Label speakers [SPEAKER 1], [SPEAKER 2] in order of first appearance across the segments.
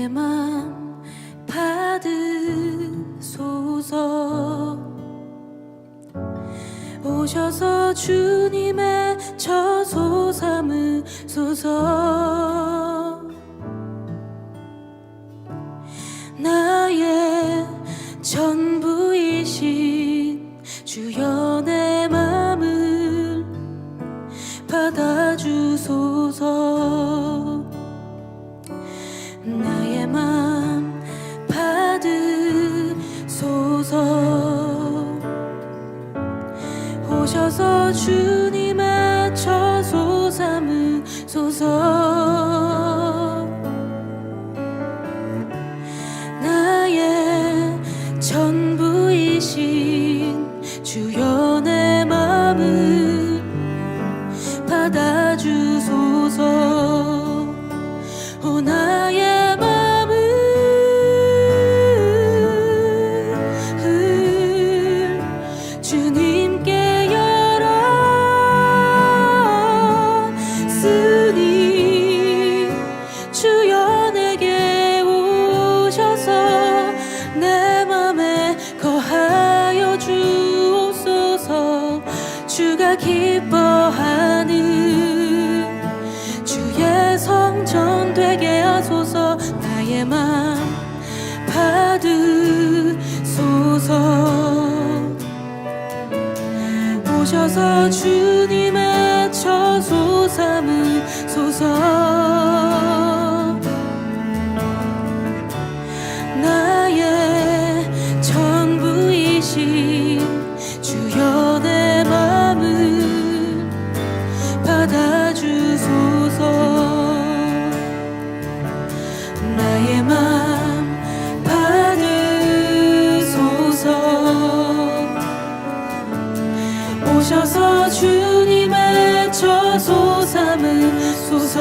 [SPEAKER 1] 나의 맘 받으소서. 오셔서 주님의 처소 삼으소서. 나의 전부이신 주여 내 맘을 받아주소서. 나의 맘 받으소서. 오셔서 주님의 처소 삼으소서. 나의 전부이신 주여 내 맘을 받아주소서. 오 나의 맘을 주님께 열었으니 주여 내게 오셔서 내 맘에 거하여 주옵소서. 주가 기뻐하는 주의 성전 되게 하소서. 나의 맘 받으소서. 오셔서 주님의 처소 삼으소서. 나의 전부이신 주여 내 맘을 받아주소서. 나의 맘 받으소서. 오셔서 주님의 처소 삼으소서.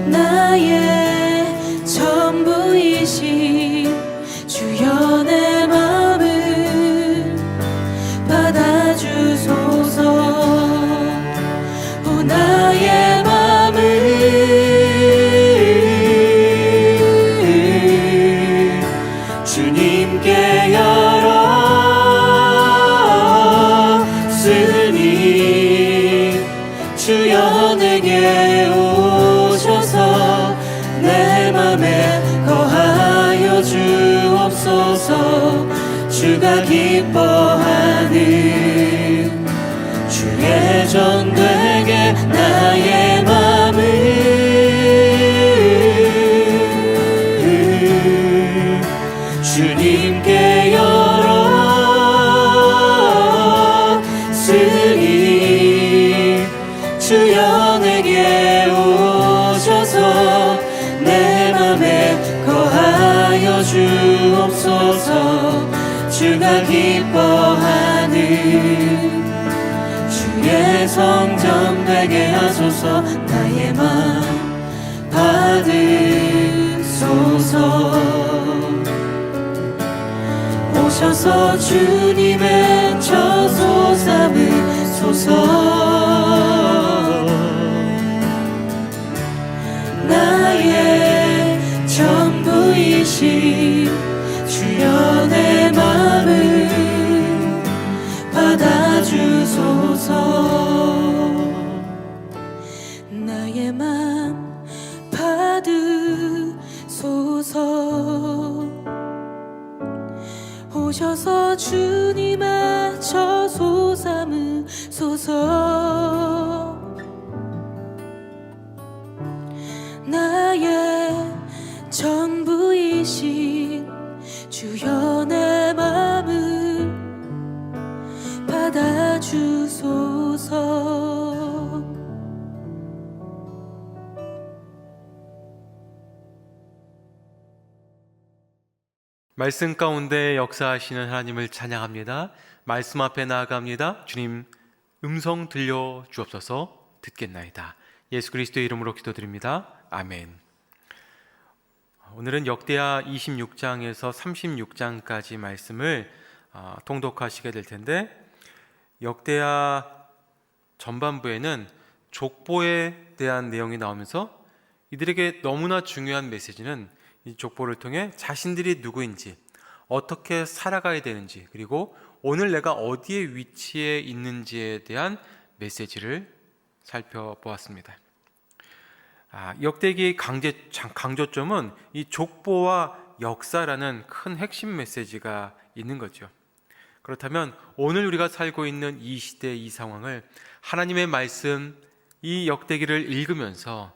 [SPEAKER 1] 나의 전부이신 주여 내 맘을 받아주소서. 오 나의 맘을 주님께 열었으니 주여 내게 오셔서 내 맘에 거하여 주옵소서. 주가 기뻐하는 주의 전 되게 나의 맘을 주님께 열었으니 주여 내게 오셔서 내 맘에 거하여 주옵소서. 주가 기뻐하는 주의 성전 되게 하소서. 나의 맘 받으소서. 오셔서 주님의 처소 삼으소서. 나의 전부이신 주여 내 맘을 받아주소서. 나의 맘 받으소서. 오셔서 주님의 처소 삼으소서. 나의 전부이신 주여 내 맘을 받아주소서.
[SPEAKER 2] 말씀 가운데 역사하시는 하나님을 찬양합니다. 말씀 앞에 나아갑니다. 주님 음성 들려 주옵소서. 듣겠나이다. 예수 그리스도의 이름으로 기도드립니다. 아멘. 오늘은 역대하 26장에서 36장까지 말씀을 통독하시게 될 텐데, 역대하 전반부에는 족보에 대한 내용이 나오면서 이들에게 너무나 중요한 메시지는 이 족보를 통해 자신들이 누구인지, 어떻게 살아가야 되는지, 그리고 오늘 내가 어디에 위치해 있는지에 대한 메시지를 살펴보았습니다. 역대기의 강조점은 이 족보와 역사라는 큰 핵심 메시지가 있는 거죠. 그렇다면 오늘 우리가 살고 있는 이 시대, 이 상황을 하나님의 말씀, 이 역대기를 읽으면서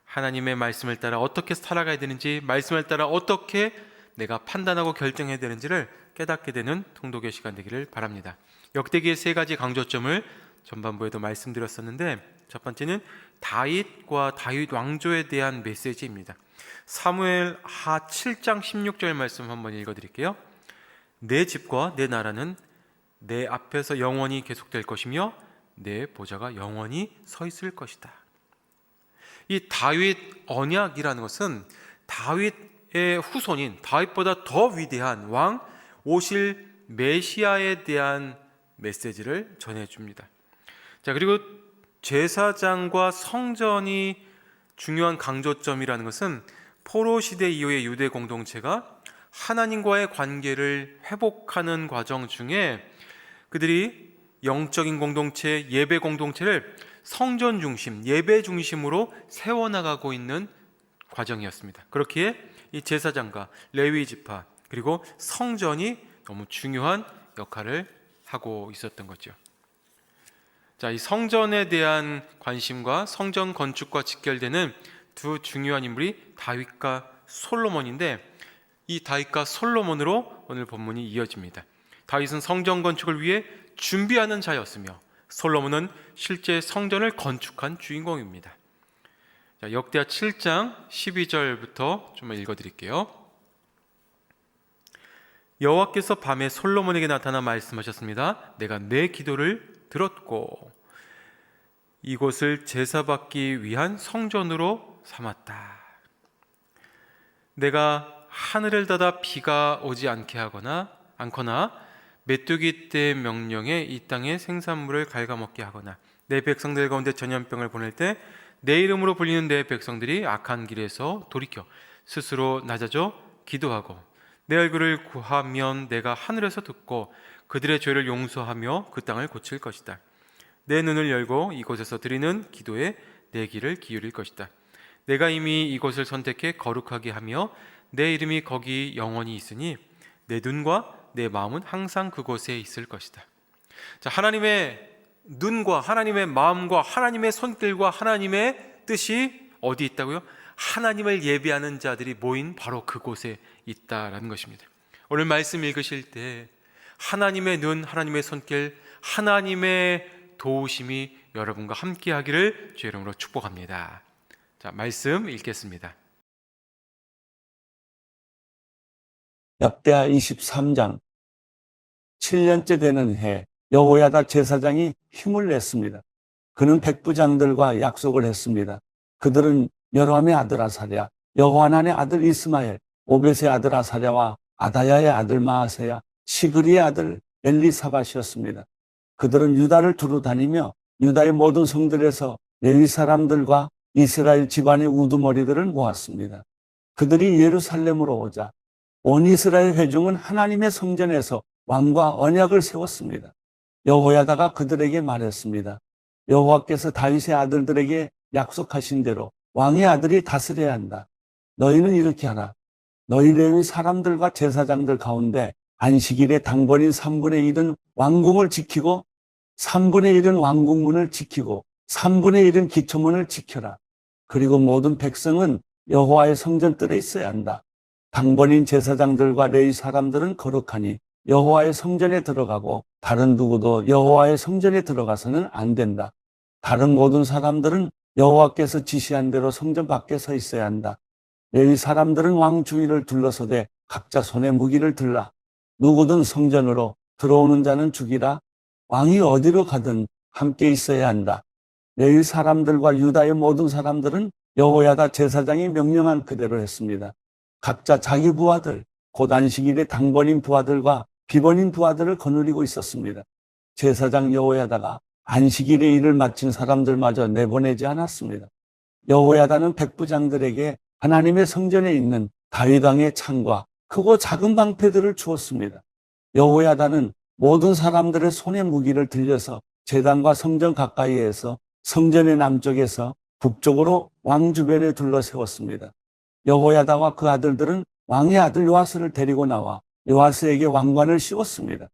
[SPEAKER 2] 하나님의 말씀을 따라 어떻게 살아가야 되는지, 말씀을 따라 어떻게 내가 판단하고 결정해야 되는지를 깨닫게 되는 통독의 시간 되기를 바랍니다. 역대기의 세 가지 강조점을 전반부에도 말씀드렸었는데, 첫 번째는 다윗과 다윗 왕조에 대한 메시지입니다. 사무엘 하 7장 16절 말씀 한번 읽어드릴게요. 내 집과 내 나라는 내 앞에서 영원히 계속될 것이며 내 보좌가 영원히 서 있을 것이다. 이 다윗 언약이라는 것은 다윗의 후손인, 다윗보다 더 위대한 왕 오실 메시아에 대한 메시지를 전해줍니다. 자, 그리고 제사장과 성전이 중요한 강조점이라는 것은 포로 시대 이후의 유대 공동체가 하나님과의 관계를 회복하는 과정 중에 그들이 영적인 공동체, 예배 공동체를 성전 중심, 예배 중심으로 세워나가고 있는 과정이었습니다. 그렇기에 이 제사장과 레위 지파 그리고 성전이 너무 중요한 역할을 하고 있었던 거죠. 자, 이 성전에 대한 관심과 성전 건축과 직결되는 두 중요한 인물이 다윗과 솔로몬인데, 이 다윗과 솔로몬으로 오늘 본문이 이어집니다. 다윗은 성전 건축을 위해 준비하는 자였으며 솔로몬은 실제 성전을 건축한 주인공입니다. 자, 역대하 7장 12절부터 좀 읽어드릴게요. 여호와께서 밤에 솔로몬에게 나타나 말씀하셨습니다. 내가 내 기도를 들었고 이곳을 제사받기 위한 성전으로 삼았다. 내가 하늘을 닫아 비가 오지 않거나 메뚜기 떼의 명령에 이 땅의 생산물을 갉아먹게 하거나 내 백성들 가운데 전염병을 보낼 때 내 이름으로 불리는 내 백성들이 악한 길에서 돌이켜 스스로 낮아져 기도하고 내 얼굴을 구하면 내가 하늘에서 듣고 그들의 죄를 용서하며 그 땅을 고칠 것이다. 내 눈을 열고 이곳에서 드리는 기도에 내 귀를 기울일 것이다. 내가 이미 이곳을 선택해 거룩하게 하며 내 이름이 거기 영원히 있으니 내 눈과 내 마음은 항상 그곳에 있을 것이다. 자, 하나님의 눈과 하나님의 마음과 하나님의 손길과 하나님의 뜻이 어디 있다고요? 하나님을 예배하는 자들이 모인 바로 그곳에 있다라는 것입니다. 오늘 말씀 읽으실 때 하나님의 눈, 하나님의 손길, 하나님의 도우심이 여러분과 함께 하기를 주의 이름으로 축복합니다. 자, 말씀 읽겠습니다.
[SPEAKER 3] 역대하 23장 7년째 되는 해 여호야다 제사장이 힘을 냈습니다. 그는 백부장들과 약속을 했습니다. 그들은 여로함의 아들 아사랴, 여호하난의 아들 이스마엘, 오벳의 아들 아사랴와 아다야의 아들 마아세야, 시그리의 아들 엘리사밧이었습니다. 그들은 유다를 두루 다니며 유다의 모든 성들에서 레위 사람들과 이스라엘 집안의 우두머리들을 모았습니다. 그들이 예루살렘으로 오자 온 이스라엘 회중은 하나님의 성전에서 왕과 언약을 세웠습니다. 여호야다가 그들에게 말했습니다. 여호와께서 다윗의 아들들에게 약속하신 대로 왕의 아들이 다스려야 한다. 너희는 이렇게 하라. 너희 레위 사람들과 제사장들 가운데 안식일에 당번인 3분의 1은 왕궁을 지키고 3분의 1은 왕궁문을 지키고 3분의 1은 기초문을 지켜라. 그리고 모든 백성은 여호와의 성전뜰에 있어야 한다. 당번인 제사장들과 레위 사람들은 거룩하니 여호와의 성전에 들어가고 다른 누구도 여호와의 성전에 들어가서는 안 된다. 다른 모든 사람들은 여호와께서 지시한 대로 성전 밖에 서 있어야 한다. 레위 사람들은 왕 주위를 둘러서되 각자 손에 무기를 들라. 누구든 성전으로 들어오는 자는 죽이라. 왕이 어디로 가든 함께 있어야 한다. 레위 사람들과 유다의 모든 사람들은 여호야다 제사장이 명령한 그대로 했습니다. 각자 자기 부하들, 곧 안식일의 당번인 부하들과 비번인 부하들을 거느리고 있었습니다. 제사장 여호야다가 안식일에 일을 마친 사람들마저 내보내지 않았습니다. 여호야다는 백부장들에게 하나님의 성전에 있는 다윗 왕의 창과 크고 작은 방패들을 주었습니다. 여호야다는 모든 사람들의 손에 무기를 들려서 제단과 성전 가까이에서 성전의 남쪽에서 북쪽으로 왕 주변에 둘러 세웠습니다. 여호야다와 그 아들들은 왕의 아들 요아스를 데리고 나와 요아스에게 왕관을 씌웠습니다.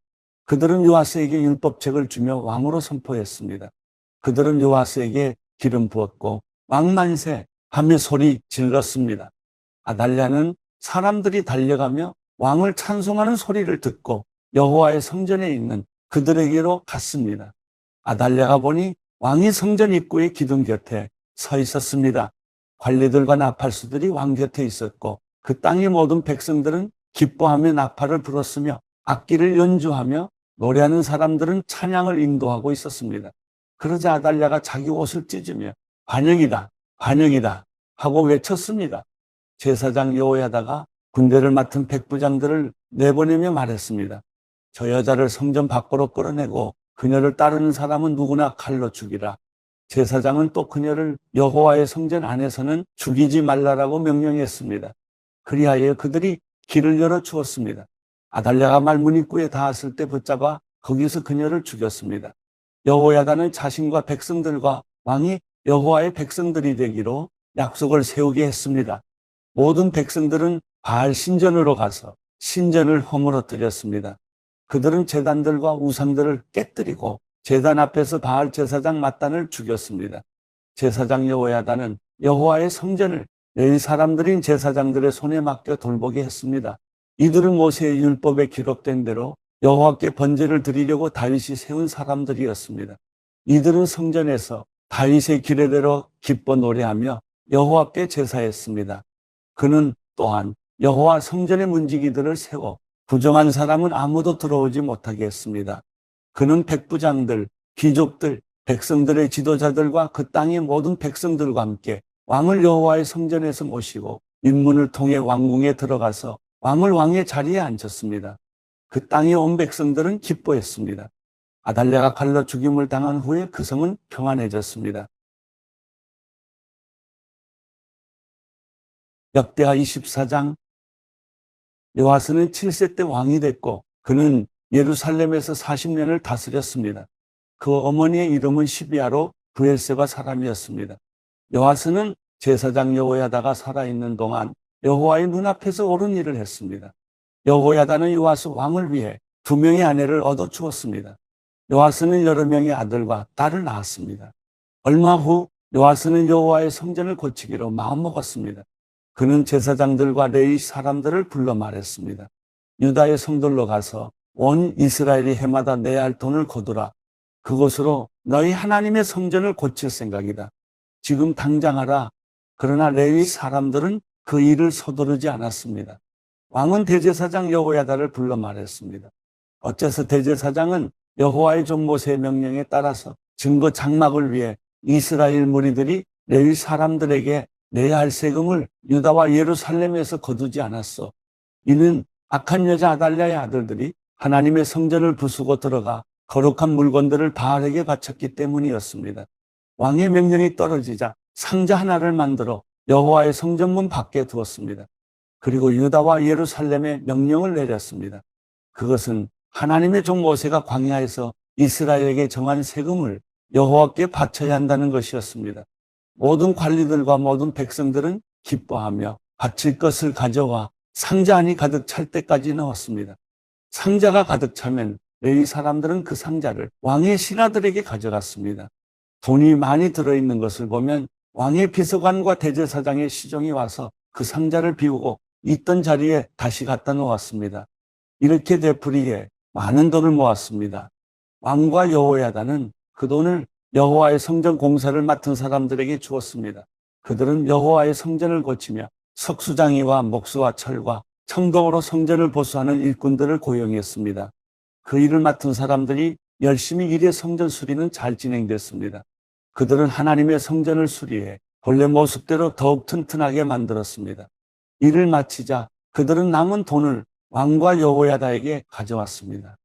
[SPEAKER 3] 그들은 요아스에게 율법책을 주며 왕으로 선포했습니다. 그들은 요아스에게 기름 부었고 왕만세 하며 소리 질렀습니다. 아달랴는 사람들이 달려가며 왕을 찬송하는 소리를 듣고 여호와의 성전에 있는 그들에게로 갔습니다. 아달랴가 보니 왕이 성전 입구의 기둥 곁에 서 있었습니다. 관리들과 나팔수들이 왕 곁에 있었고 그 땅의 모든 백성들은 기뻐하며 나팔을 불었으며 악기를 연주하며 노래하는 사람들은 찬양을 인도하고 있었습니다. 그러자 아달랴가 자기 옷을 찢으며 반역이다, 반역이다 하고 외쳤습니다. 제사장 여호야다가 군대를 맡은 백부장들을 내보내며 말했습니다. 저 여자를 성전 밖으로 끌어내고 그녀를 따르는 사람은 누구나 칼로 죽이라. 제사장은 또 그녀를 여호와의 성전 안에서는 죽이지 말라라고 명령했습니다. 그리하여 그들이 길을 열어 주었습니다. 아달랴가 말문 입구에 닿았을 때 붙잡아 거기서 그녀를 죽였습니다. 여호야다는 자신과 백성들과 왕이 여호와의 백성들이 되기로 약속을 세우게 했습니다. 모든 백성들은 바알 신전으로 가서 신전을 허물어뜨렸습니다. 그들은 제단들과 우상들을 깨뜨리고 제단 앞에서 바알 제사장 mat단을 죽였습니다. 제사장 여호야다는 여호와의 성전을 레위 사람들인 제사장들의 손에 맡겨 돌보게 했습니다. 이들은 모세의 율법에 기록된 대로 여호와께 번제를 드리려고 다윗이 세운 사람들이었습니다. 이들은 성전에서 다윗의 규례대로 기뻐 노래하며 여호와께 제사했습니다. 그는 또한 여호와 성전의 문지기들을 세워 부정한 사람은 아무도 들어오지 못하게 했습니다. 그는 백부장들, 귀족들, 백성들의 지도자들과 그 땅의 모든 백성들과 함께 왕을 여호와의 성전에서 모시고 인문을 통해 왕궁에 들어가서 왕을 왕의 자리에 앉혔습니다. 그 땅의 온 백성들은 기뻐했습니다. 아달랴가 칼로 죽임을 당한 후에 그 성은 평안해졌습니다. 역대하 24장. 요아스는 7세 때 왕이 됐고 그는 예루살렘에서 40년을 다스렸습니다. 그 어머니의 이름은 시비아로 브엘세바 사람이었습니다. 요아스는 제사장 여호야다가 살아있는 동안 여호와의 눈앞에서 옳은 일을 했습니다. 여호야다는 요아스 왕을 위해 2명의 아내를 얻어 주었습니다. 요아스는 여러 명의 아들과 딸을 낳았습니다. 얼마 후 요아스는 여호와의 성전을 고치기로 마음먹었습니다. 그는 제사장들과 레위 사람들을 불러 말했습니다. 유다의 성들로 가서 온 이스라엘이 해마다 내야 할 돈을 거두라. 그것으로 너희 하나님의 성전을 고칠 생각이다. 지금 당장 하라. 그러나 레위 사람들은 그 일을 서두르지 않았습니다. 왕은 대제사장 여호야다를 불러 말했습니다. 어째서 대제사장은 여호와의 종 모세의 명령에 따라서 증거 장막을 위해 이스라엘 무리들이 레위 사람들에게 내야 할 세금을 유다와 예루살렘에서 거두지 않았어. 이는 악한 여자 아달랴의 아들들이 하나님의 성전을 부수고 들어가 거룩한 물건들을 바알에게 바쳤기 때문이었습니다. 왕의 명령이 떨어지자 상자 하나를 만들어 여호와의 성전문 밖에 두었습니다. 그리고 유다와 예루살렘에 명령을 내렸습니다. 그것은 하나님의 종 모세가 광야에서 이스라엘에게 정한 세금을 여호와께 바쳐야 한다는 것이었습니다. 모든 관리들과 모든 백성들은 기뻐하며 바칠 것을 가져와 상자 안이 가득 찰 때까지 넣었습니다. 상자가 가득 차면 레위 사람들은 그 상자를 왕의 신하들에게 가져갔습니다. 돈이 많이 들어있는 것을 보면 왕의 비서관과 대제사장의 시종이 와서 그 상자를 비우고 있던 자리에 다시 갖다 놓았습니다. 이렇게 되풀이해 많은 돈을 모았습니다. 왕과 여호야다는 그 돈을 여호와의 성전 공사를 맡은 사람들에게 주었습니다. 그들은 여호와의 성전을 고치며 석수장이와 목수와 철과 청동으로 성전을 보수하는 일꾼들을 고용했습니다. 그 일을 맡은 사람들이 열심히 일해 성전 수리는 잘 진행됐습니다. 그들은 하나님의 성전을 수리해 본래 모습대로 더욱 튼튼하게 만들었습니다. 일을 마치자 그들은 남은 돈을 왕과 여호야다에게 가져왔습니다.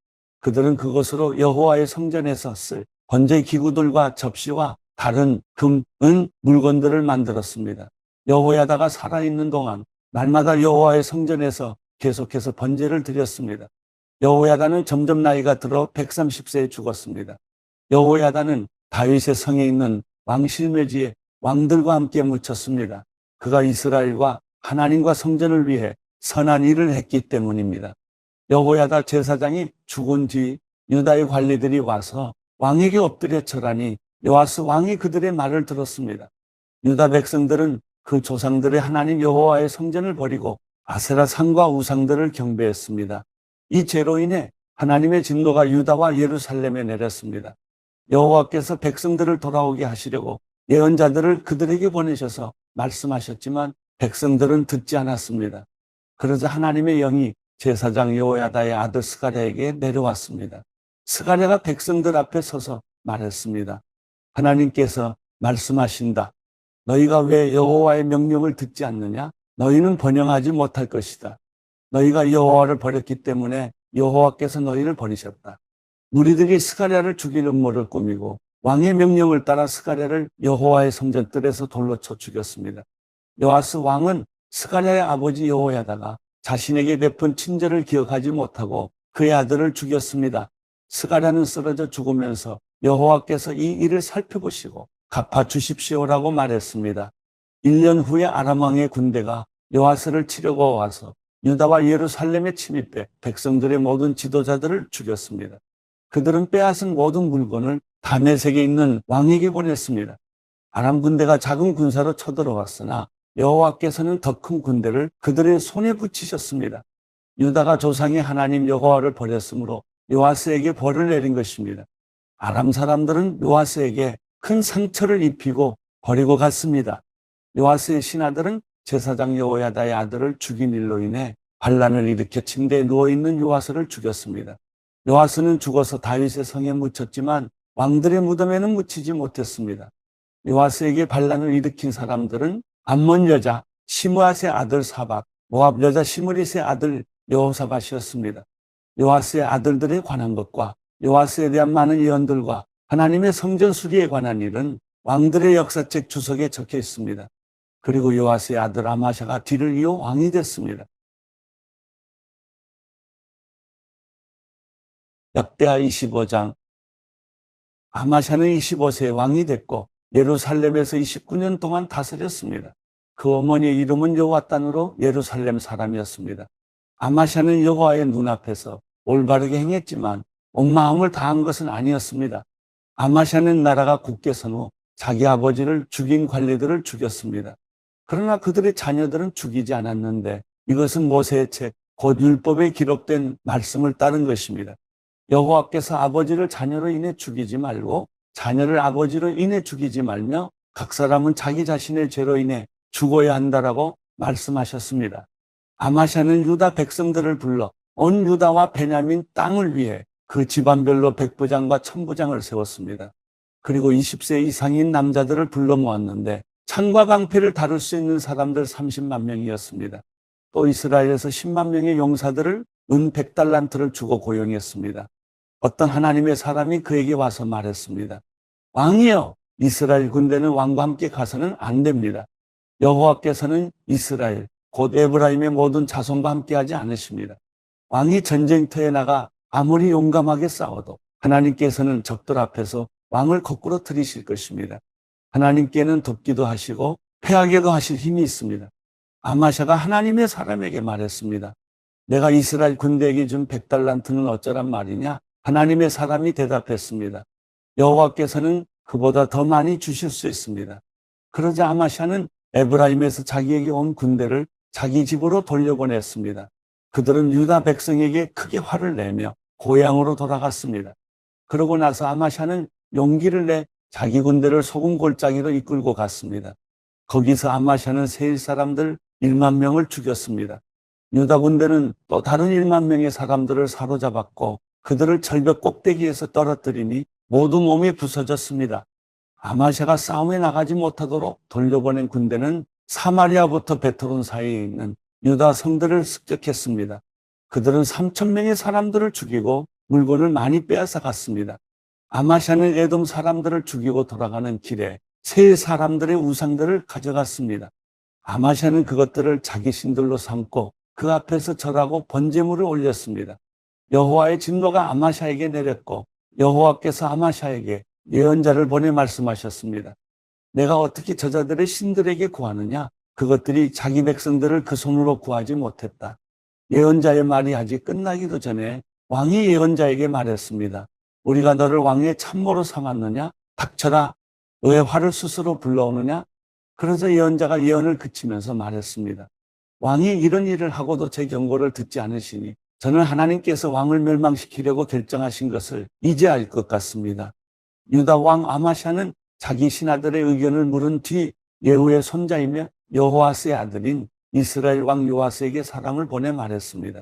[SPEAKER 3] 그들은 그것으로 여호와의 성전에서 쓸 번제 기구들과 접시와 다른 금, 은 물건들을 만들었습니다. 여호야다가 살아있는 동안 날마다 여호와의 성전에서 계속해서 번제를 드렸습니다. 여호야다는 점점 나이가 들어 130세에 죽었습니다. 여호야다는 다윗의 성에 있는 왕실매지에 왕들과 함께 묻혔습니다. 그가 이스라엘과 하나님과 성전을 위해 선한 일을 했기 때문입니다. 여호야다 제사장이 죽은 뒤 유다의 관리들이 와서 왕에게 엎드려 절하니 요아스 왕이 그들의 말을 들었습니다. 유다 백성들은 그 조상들의 하나님 여호와의 성전을 버리고 아세라 상과 우상들을 경배했습니다. 이 죄로 인해 하나님의 진노가 유다와 예루살렘에 내렸습니다. 여호와께서 백성들을 돌아오게 하시려고 예언자들을 그들에게 보내셔서 말씀하셨지만 백성들은 듣지 않았습니다. 그러자 하나님의 영이 제사장 여호야다의 아들 스가랴에게 내려왔습니다. 스가랴가 백성들 앞에 서서 말했습니다. 하나님께서 말씀하신다. 너희가 왜 여호와의 명령을 듣지 않느냐? 너희는 번영하지 못할 것이다. 너희가 여호와를 버렸기 때문에 여호와께서 너희를 버리셨다. 무리들이 스가랴를 죽일 음모를 꾸미고 왕의 명령을 따라 스가랴를 여호와의 성전뜰에서 돌로 쳐 죽였습니다. 요아스 왕은 스가랴의 아버지 여호야다가 자신에게 베푼 친절을 기억하지 못하고 그의 아들을 죽였습니다. 스가랴는 쓰러져 죽으면서 여호와께서 이 일을 살펴보시고 갚아주십시오라고 말했습니다. 1년 후에 아람 왕의 군대가 요아스를 치려고 와서 유다와 예루살렘에 침입해 백성들의 모든 지도자들을 죽였습니다. 그들은 빼앗은 모든 물건을 다메섹에 있는 왕에게 보냈습니다. 아람 군대가 작은 군사로 쳐들어왔으나 여호와께서는 더 큰 군대를 그들의 손에 붙이셨습니다. 유다가 조상의 하나님 여호와를 버렸으므로 요아스에게 벌을 내린 것입니다. 아람 사람들은 요아스에게 큰 상처를 입히고 버리고 갔습니다. 요아스의 신하들은 제사장 여호야다의 아들을 죽인 일로 인해 반란을 일으켜 침대에 누워있는 요아스를 죽였습니다. 요아스는 죽어서 다윗의 성에 묻혔지만 왕들의 무덤에는 묻히지 못했습니다. 요아스에게 반란을 일으킨 사람들은 암몬 여자 시므앗의 아들 사박, 모압 여자 시므릿의 아들 여호사밧이었습니다. 요아스의 아들들에 관한 것과 요아스에 대한 많은 예언들과 하나님의 성전 수리에 관한 일은 왕들의 역사책 주석에 적혀 있습니다. 그리고 요아스의 아들 아마샤가 뒤를 이어 왕이 됐습니다. 역대하 25장. 아마샤는 25세에 왕이 됐고 예루살렘에서 29년 동안 다스렸습니다. 그 어머니의 이름은 여호와단으로 예루살렘 사람이었습니다. 아마샤는 여호와의 눈앞에서 올바르게 행했지만 온 마음을 다한 것은 아니었습니다. 아마샤는 나라가 굳게 선 후 자기 아버지를 죽인 관리들을 죽였습니다. 그러나 그들의 자녀들은 죽이지 않았는데 이것은 모세의 책, 곧 율법에 기록된 말씀을 따른 것입니다. 여호와께서 아버지를 자녀로 인해 죽이지 말고 자녀를 아버지로 인해 죽이지 말며 각 사람은 자기 자신의 죄로 인해 죽어야 한다라고 말씀하셨습니다. 아마샤는 유다 백성들을 불러 온 유다와 베냐민 땅을 위해 그 집안별로 백부장과 천부장을 세웠습니다. 그리고 20세 이상인 남자들을 불러 모았는데 창과 방패를 다룰 수 있는 사람들 30만 명이었습니다. 또 이스라엘에서 10만 명의 용사들을 은 100달란트를 주고 고용했습니다. 어떤 하나님의 사람이 그에게 와서 말했습니다. 왕이여, 이스라엘 군대는 왕과 함께 가서는 안 됩니다. 여호와께서는 이스라엘, 곧 에브라임의 모든 자손과 함께하지 않으십니다. 왕이 전쟁터에 나가 아무리 용감하게 싸워도 하나님께서는 적들 앞에서 왕을 거꾸로 들이실 것입니다. 하나님께는 돕기도 하시고 패하게도 하실 힘이 있습니다. 아마샤가 하나님의 사람에게 말했습니다. 내가 이스라엘 군대에게 준 100달란트는 어쩌란 말이냐? 하나님의 사람이 대답했습니다. 여호와께서는 그보다 더 많이 주실 수 있습니다. 그러자 아마샤는 에브라임에서 자기에게 온 군대를 자기 집으로 돌려보냈습니다. 그들은 유다 백성에게 크게 화를 내며 고향으로 돌아갔습니다. 그러고 나서 아마샤는 용기를 내 자기 군대를 소금 골짜기로 이끌고 갔습니다. 거기서 아마샤는 세일 사람들 1만 명을 죽였습니다. 유다 군대는 또 다른 1만 명의 사람들을 사로잡았고 그들을 절벽 꼭대기에서 떨어뜨리니 모두 몸이 부서졌습니다. 아마샤가 싸움에 나가지 못하도록 돌려보낸 군대는 사마리아부터 베트론 사이에 있는 유다 성들을 습격했습니다. 그들은 3,000명의 사람들을 죽이고 물건을 많이 빼앗아 갔습니다. 아마샤는 에돔 사람들을 죽이고 돌아가는 길에 세 사람들의 우상들을 가져갔습니다. 아마샤는 그것들을 자기 신들로 삼고 그 앞에서 절하고 번제물을 올렸습니다. 여호와의 진노가 아마샤에게 내렸고 여호와께서 아마샤에게 예언자를 보내 말씀하셨습니다. 내가 어떻게 저자들의 신들에게 구하느냐? 그것들이 자기 백성들을 그 손으로 구하지 못했다. 예언자의 말이 아직 끝나기도 전에 왕이 예언자에게 말했습니다. 우리가 너를 왕의 참모로 삼았느냐? 닥쳐라. 왜 화를 스스로 불러오느냐? 그래서 예언자가 예언을 그치면서 말했습니다. 왕이 이런 일을 하고도 제 경고를 듣지 않으시니 저는 하나님께서 왕을 멸망시키려고 결정하신 것을 이제 알 것 같습니다. 유다 왕 아마샤는 자기 신하들의 의견을 물은 뒤 예후의 손자이며 여호아스의 아들인 이스라엘 왕 요아스에게 사람을 보내 말했습니다.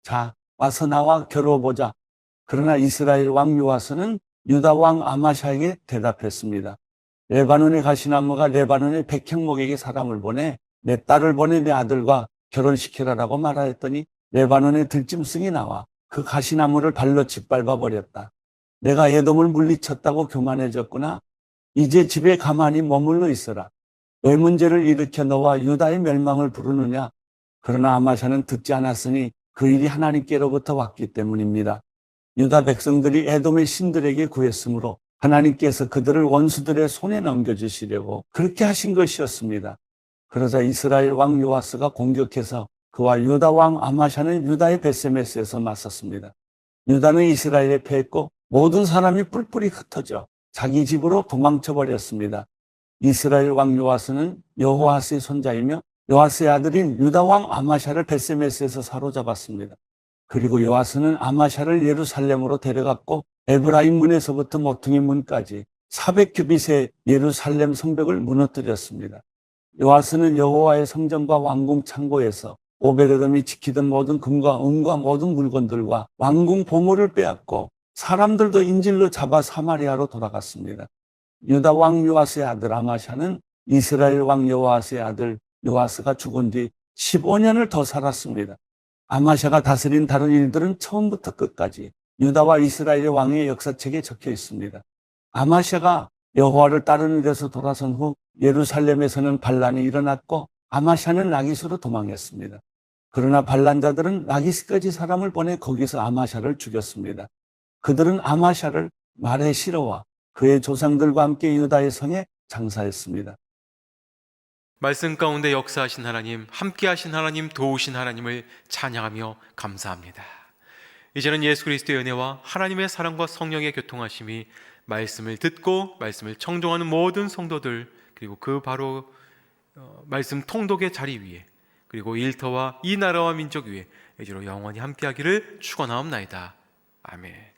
[SPEAKER 3] 자, 와서 나와 겨루어보자. 그러나 이스라엘 왕 요아스는 유다 왕 아마샤에게 대답했습니다. 레바논의 가시나무가 레바논의 백향목에게 사람을 보내 내 딸을 보내 내 아들과 결혼시키라라고 말하였더니 레바논의 들짐승이 나와 그 가시나무를 발로 짓밟아 버렸다. 내가 에돔을 물리쳤다고 교만해졌구나. 이제 집에 가만히 머물러 있어라. 왜 문제를 일으켜 너와 유다의 멸망을 부르느냐? 그러나 아마샤는 듣지 않았으니 그 일이 하나님께로부터 왔기 때문입니다. 유다 백성들이 에돔의 신들에게 구했으므로 하나님께서 그들을 원수들의 손에 넘겨주시려고 그렇게 하신 것이었습니다. 그러자 이스라엘 왕 요아스가 공격해서 그와 유다 왕 아마샤는 유다의 벳세메스에서 맞섰습니다. 유다는 이스라엘에 패했고 모든 사람이 뿔뿔이 흩어져 자기 집으로 도망쳐 버렸습니다. 이스라엘 왕 요아스는 여호아스의 손자이며 요아스의 아들인 유다 왕 아마샤를 벳세메스에서 사로잡았습니다. 그리고 요아스는 아마샤를 예루살렘으로 데려갔고 에브라임 문에서부터 모퉁이 문까지 400규빗의 예루살렘 성벽을 무너뜨렸습니다. 요아스는 여호와의 성전과 왕궁 창고에서 오베데돔이 지키던 모든 금과 은과 모든 물건들과 왕궁 보물을 빼앗고 사람들도 인질로 잡아 사마리아로 돌아갔습니다. 유다 왕 요아스의 아들 아마샤는 이스라엘 왕 여호아스의 아들 요아스가 죽은 뒤 15년을 더 살았습니다. 아마샤가 다스린 다른 일들은 처음부터 끝까지 유다와 이스라엘의 왕의 역사책에 적혀 있습니다. 아마샤가 여호와를 따르는 데서 돌아선 후 예루살렘에서는 반란이 일어났고 아마샤는 라기스로 도망했습니다. 그러나 반란자들은 라기스까지 사람을 보내 거기서 아마샤를 죽였습니다. 그들은 아마샤를 말에 실어와 그의 조상들과 함께 유다의 성에 장사했습니다.
[SPEAKER 2] 말씀 가운데 역사하신 하나님, 함께하신 하나님, 도우신 하나님을 찬양하며 감사합니다. 이제는 예수 그리스도의 은혜와 하나님의 사랑과 성령의 교통하심이 말씀을 듣고 말씀을 청종하는 모든 성도들, 그리고 그 바로 말씀 통독의 자리 위에, 그리고 일터와 이 나라와 민족 위에 이제로 영원히 함께하기를 축원하옵나이다. 아멘.